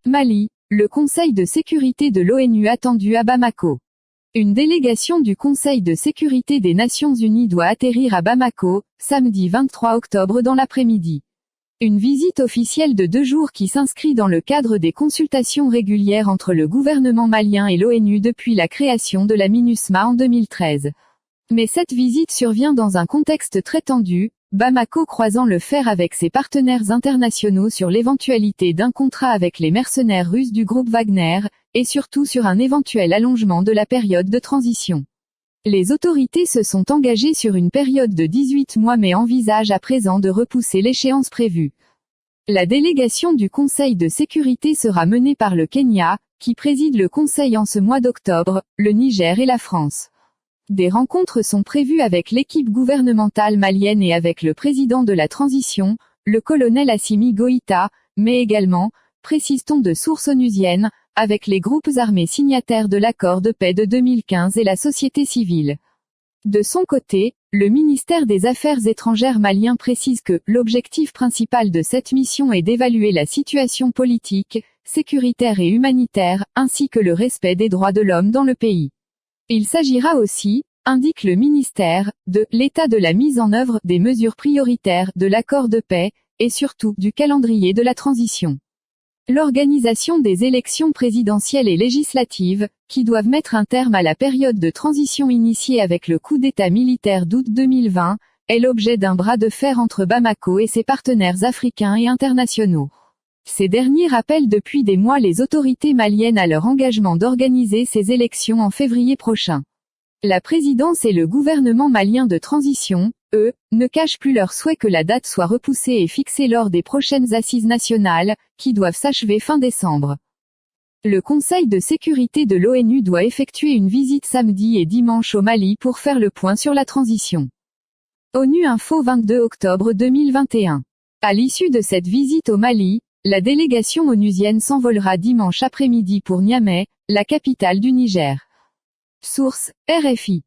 Mali, le Conseil de sécurité de l'ONU attendu à Bamako. Une délégation du Conseil de sécurité des Nations Unies doit atterrir à Bamako, samedi 23 octobre dans l'après-midi. Une visite officielle de 2 jours qui s'inscrit dans le cadre des consultations régulières entre le gouvernement malien et l'ONU depuis la création de la MINUSMA en 2013. Mais cette visite survient dans un contexte très tendu, Bamako croisant le fer avec ses partenaires internationaux sur l'éventualité d'un contrat avec les mercenaires russes du groupe Wagner, et surtout sur un éventuel allongement de la période de transition. Les autorités se sont engagées sur une période de 18 mois mais envisagent à présent de repousser l'échéance prévue. La délégation du Conseil de sécurité sera menée par le Kenya, qui préside le Conseil en ce mois d'octobre, le Niger et la France. Des rencontres sont prévues avec l'équipe gouvernementale malienne et avec le président de la transition, le colonel Assimi Goïta, mais également, précise-t-on de sources onusiennes, avec les groupes armés signataires de l'accord de paix de 2015 et la société civile. De son côté, le ministère des Affaires étrangères malien précise que l'objectif principal de cette mission est d'évaluer la situation politique, sécuritaire et humanitaire, ainsi que le respect des droits de l'homme dans le pays. Il s'agira aussi, indique le ministère, de l'état de la mise en œuvre des mesures prioritaires de l'accord de paix, et surtout du calendrier de la transition. L'organisation des élections présidentielles et législatives, qui doivent mettre un terme à la période de transition initiée avec le coup d'État militaire d'août 2020, est l'objet d'un bras de fer entre Bamako et ses partenaires africains et internationaux. Ces derniers rappellent depuis des mois les autorités maliennes à leur engagement d'organiser ces élections en février prochain. La présidence et le gouvernement malien de transition, eux, ne cachent plus leur souhait que la date soit repoussée et fixée lors des prochaines assises nationales, qui doivent s'achever fin décembre. Le Conseil de sécurité de l'ONU doit effectuer une visite samedi et dimanche au Mali pour faire le point sur la transition. ONU Info 22 octobre 2021. À l'issue de cette visite au Mali, la délégation onusienne s'envolera dimanche après-midi pour Niamey, la capitale du Niger. Source, RFI.